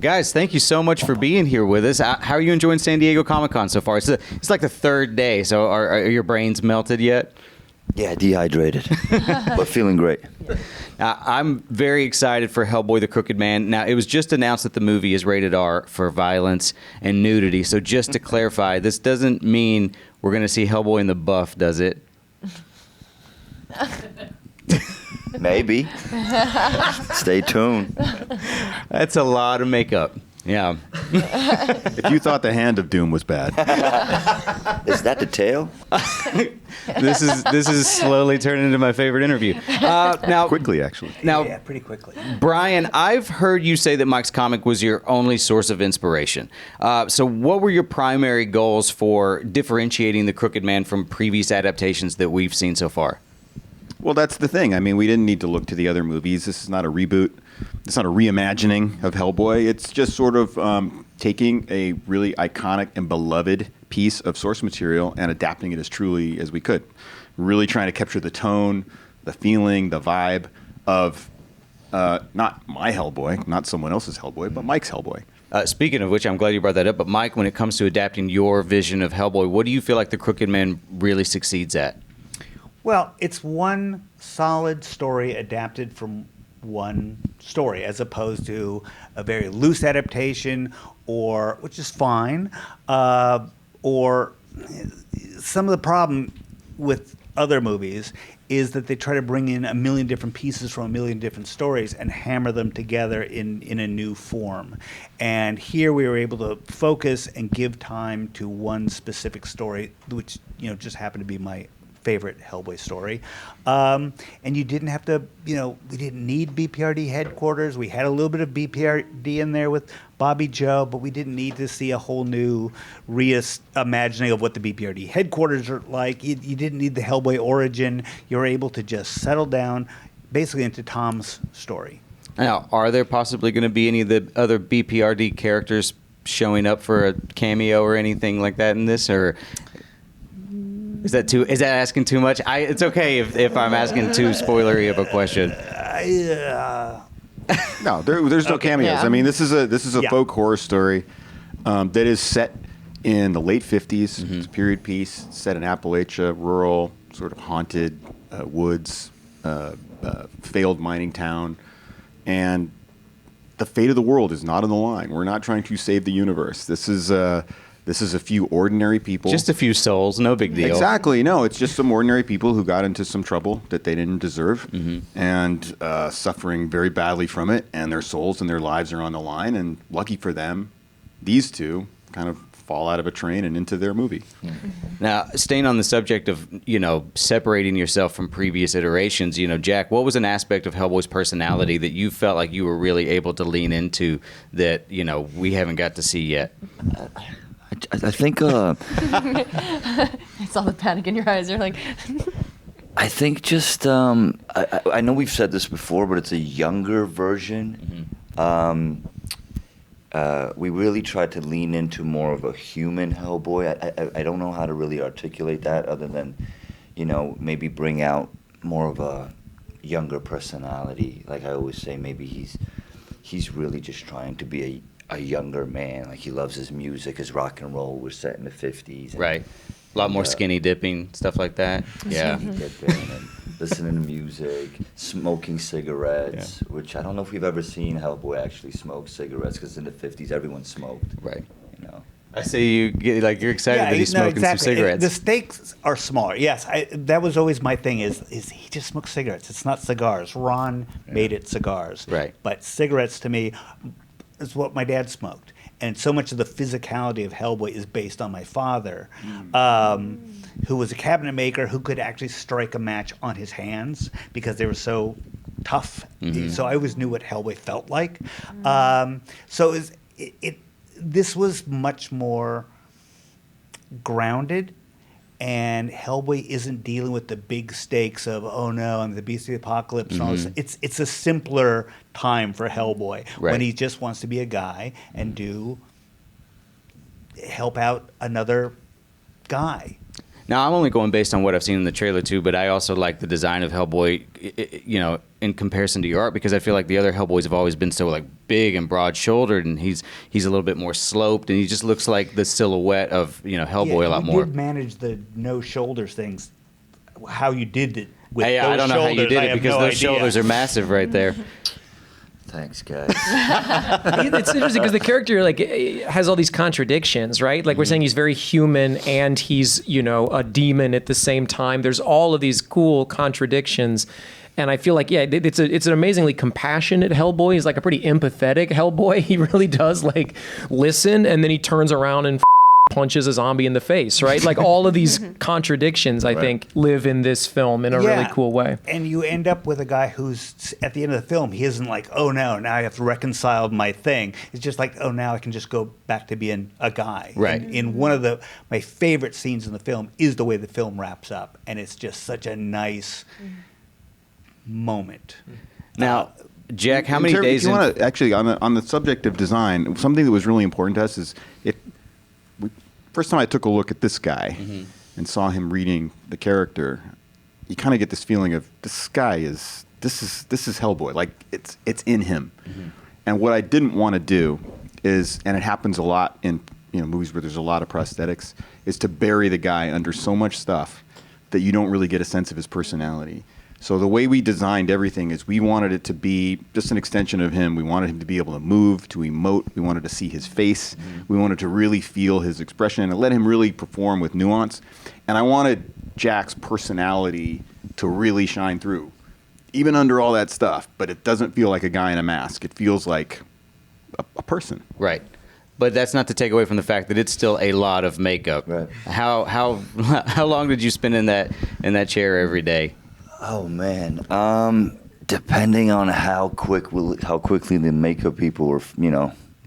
Guys, thank you so much for being here with us. How are you enjoying San Diego Comic-Con so far? It's like the third day, so are your brains melted yet? Yeah, dehydrated, but feeling great. I'm very excited for Hellboy the Crooked Man. Now, it was just announced that the movie is rated R for violence and nudity. So just to clarify, this doesn't mean we're going to see Hellboy in the buff, does it? Maybe. Stay tuned. That's a lot of makeup. Yeah. If you thought the Hand of Doom was bad. Is that the tail? This is slowly turning into my favorite interview. Now, Quickly, actually. Now, Yeah, pretty quickly. Brian, I've heard you say that Mike's comic was your only source of inspiration. So what were your primary goals for differentiating the Crooked Man from previous adaptations that we've seen so far? Well, that's the thing. I mean, we didn't need to look to the other movies. This is not a reboot. It's not a reimagining of Hellboy. It's just sort of taking a really iconic and beloved piece of source material and adapting it as truly as we could. Really trying to capture the tone, the feeling, the vibe of not my Hellboy, not someone else's Hellboy, but Mike's Hellboy. Speaking of which, I'm glad you brought that up. But Mike, when it comes to adapting your vision of Hellboy, what do you feel like the Crooked Man really succeeds at? Well, it's one solid story adapted from one story, as opposed to a very loose adaptation, or which is fine, or some of the problem with other movies is that they try to bring in a million different pieces from a million different stories and hammer them together in a new form. And here we were able to focus and give time to one specific story, which just happened to be my favorite Hellboy story. And you didn't have to, we didn't need BPRD headquarters. We had a little bit of BPRD in there with Bobby Joe, but we didn't need to see a whole new reimagining of what the BPRD headquarters are like. You didn't need the Hellboy origin. You were able to just settle down basically into Tom's story. Now, are there possibly going to be any of the other BPRD characters showing up for a cameo or anything like that in this, or is that asking too much? It's okay if I'm asking too spoilery of a question. No, there's no cameos. Yeah. I mean, this is a folk horror story that is set in the late 50s. Mm-hmm. It's a period piece set in Appalachia, rural, sort of haunted woods, failed mining town, and the fate of the world is not on the line. We're not trying to save the universe. This is a few ordinary people. Just a few souls, no big deal. Exactly. No, it's just some ordinary people who got into some trouble that they didn't deserve and suffering very badly from it, and their souls and their lives are on the line. And lucky for them, these two kind of fall out of a train and into their movie. Now, staying on the subject of, separating yourself from previous iterations, Jack, what was an aspect of Hellboy's personality that you felt like you were really able to lean into that, we haven't got to see yet? I think I saw the panic in your eyes. You're like, I think just I know we've said this before, but it's a younger version. We really tried to lean into more of a human Hellboy. I don't know how to really articulate that other than, maybe bring out more of a younger personality. Like I always say, maybe he's really just trying to be a younger man. Like he loves his music, his rock and roll was set in the 50s. Right. A lot more skinny dipping, stuff like that. Yeah. Skinny dipping and listening to music, smoking cigarettes, which I don't know if we've ever seen Hellboy actually smoke cigarettes, because in the 50s everyone smoked. Right. I see you get you're excited that he's smoking exactly. some cigarettes. The stakes are smaller. Yes, that was always my thing. Is he just smokes cigarettes? It's not cigars. Ron made it cigars. Right. But cigarettes to me is what my dad smoked, and so much of the physicality of Hellboy is based on my father, who was a cabinet maker who could actually strike a match on his hands because they were so tough. So I always knew what Hellboy felt like. So this was much more grounded, and Hellboy isn't dealing with the big stakes of, oh no, I'm the beast of the apocalypse and all this. It's a simpler time for Hellboy when he just wants to be a guy and help out another guy. Now, I'm only going based on what I've seen in the trailer too, but I also like the design of Hellboy, in comparison to your art, because I feel like the other Hellboys have always been so like big and broad-shouldered, and he's a little bit more sloped, and he just looks like the silhouette of Hellboy a lot more. You did manage the no shoulders things. How you did it with those I don't know how you shoulders, did I it have because no those idea. shoulders are massive right there. Thanks, guys. It's interesting because the character has all these contradictions, right? Like we're saying, he's very human and he's a demon at the same time. There's all of these cool contradictions, and I feel like it's an amazingly compassionate Hellboy. He's like a pretty empathetic Hellboy. He really does listen, and then he turns around and punches a zombie in the face, right? Like all of these contradictions, I think, live in this film in a really cool way. And you end up with a guy who's, at the end of the film, he isn't like, oh no, now I have to reconcile my thing. It's just like, oh, now I can just go back to being a guy. Right. And in one of my favorite scenes in the film is the way the film wraps up. And it's just such a nice moment. Now, Jack, how many days? If you want to actually on the subject of design, something that was really important to us is first time I took a look at this guy and saw him reading the character, you kind of get this feeling of this guy is Hellboy, like it's in him. And what I didn't want to do is, and it happens a lot in movies where there's a lot of prosthetics, is to bury the guy under so much stuff that you don't really get a sense of his personality. So the way we designed everything is we wanted it to be just an extension of him. We wanted him to be able to move, to emote. We wanted to see his face. We wanted to really feel his expression and let him really perform with nuance. And I wanted Jack's personality to really shine through, even under all that stuff. But it doesn't feel like a guy in a mask. It feels like a person. Right. But that's not to take away from the fact that it's still a lot of makeup. Right. How long did you spend in that chair every day? Oh man, depending on how quickly the makeup people were,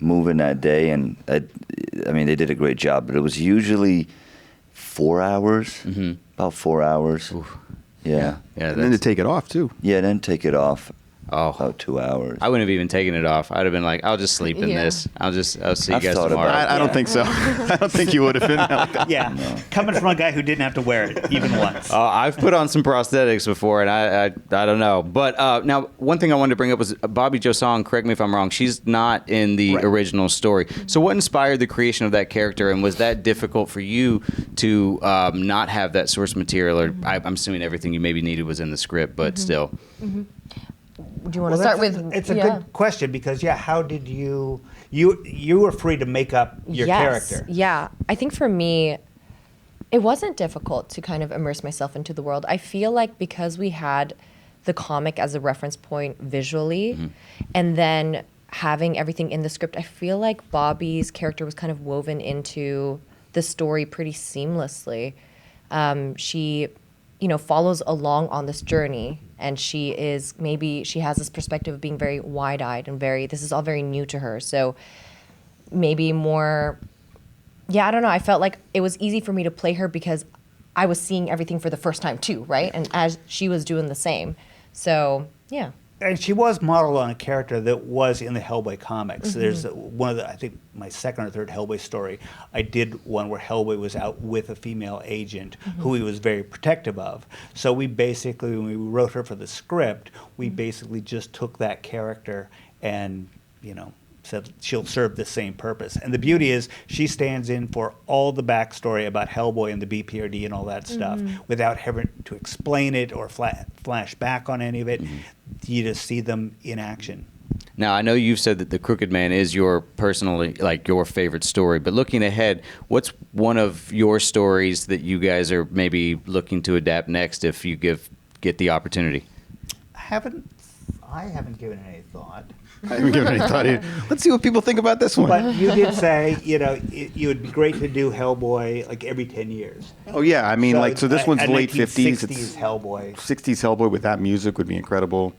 moving that day, and I mean they did a great job, but it was usually 4 hours, about 4 hours. Oof. Yeah. And then to take it off too. Yeah, then take it off. Oh, About 2 hours. I wouldn't have even taken it off. I'd have been like, I'll just sleep in this. I'll see you I've guys thought tomorrow. about I don't think so. I don't think you would have been like that. Yeah. Coming from a guy who didn't have to wear it even once. I've put on some prosthetics before, and I don't know. But now, one thing I wanted to bring up was Bobby Jo Song, correct me if I'm wrong, she's not in the original story. So what inspired the creation of that character, and was that difficult for you to not have that source material? Or I'm assuming everything you maybe needed was in the script, but still. Do you want to start with? It's a good question because how did you were free to make up your character? Yeah, I think for me, it wasn't difficult to kind of immerse myself into the world. I feel like because we had the comic as a reference point visually, and then having everything in the script, I feel like Bobby's character was kind of woven into the story pretty seamlessly. She follows along on this journey, and she has this perspective of being very wide-eyed and this is all very new to her. So maybe more, I don't know. I felt like it was easy for me to play her because I was seeing everything for the first time too, right? And as she was doing the same. So, yeah. And she was modeled on a character that was in the Hellboy comics. There's one of I think my second or third Hellboy story, I did one where Hellboy was out with a female agent who he was very protective of. So we basically, when we wrote her for the script, we basically just took that character and, said she'll serve the same purpose. And the beauty is she stands in for all the backstory about Hellboy and the BPRD and all that stuff without having to explain it or flash back on any of it. You just see them in action. Now, I know you've said that The Crooked Man is your personally, your favorite story, but looking ahead, what's one of your stories that you guys are maybe looking to adapt next if you get the opportunity? I haven't given it any thought. I haven't given any thought either. Let's see what people think about this one. But you did say, it would be great to do Hellboy every 10 years. Oh yeah, I mean, so this one's late 50s. 60s Hellboy. 60s Hellboy with that music would be incredible.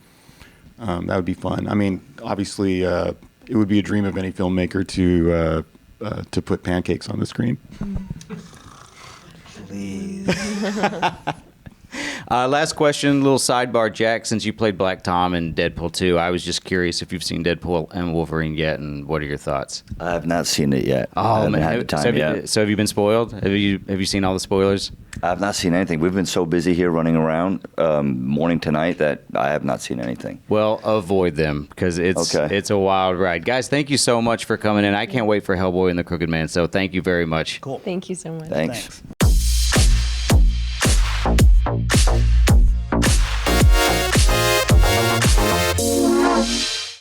That would be fun. I mean, obviously, it would be a dream of any filmmaker to put pancakes on the screen. Please. Last question, little sidebar, Jack. Since you played Black Tom in Deadpool 2, I was just curious if you've seen Deadpool and Wolverine yet, and what are your thoughts? I have not seen it yet. I Oh haven't man, had the time yet. So have you been spoiled? Have you seen all the spoilers? I have not seen anything. We've been so busy here running around morning to night that I have not seen anything. Well, avoid them because it's a wild ride. Guys, thank you so much for coming in. I can't wait for Hellboy and the Crooked Man. So thank you very much. Cool. Thank you so much. Thanks. Thanks.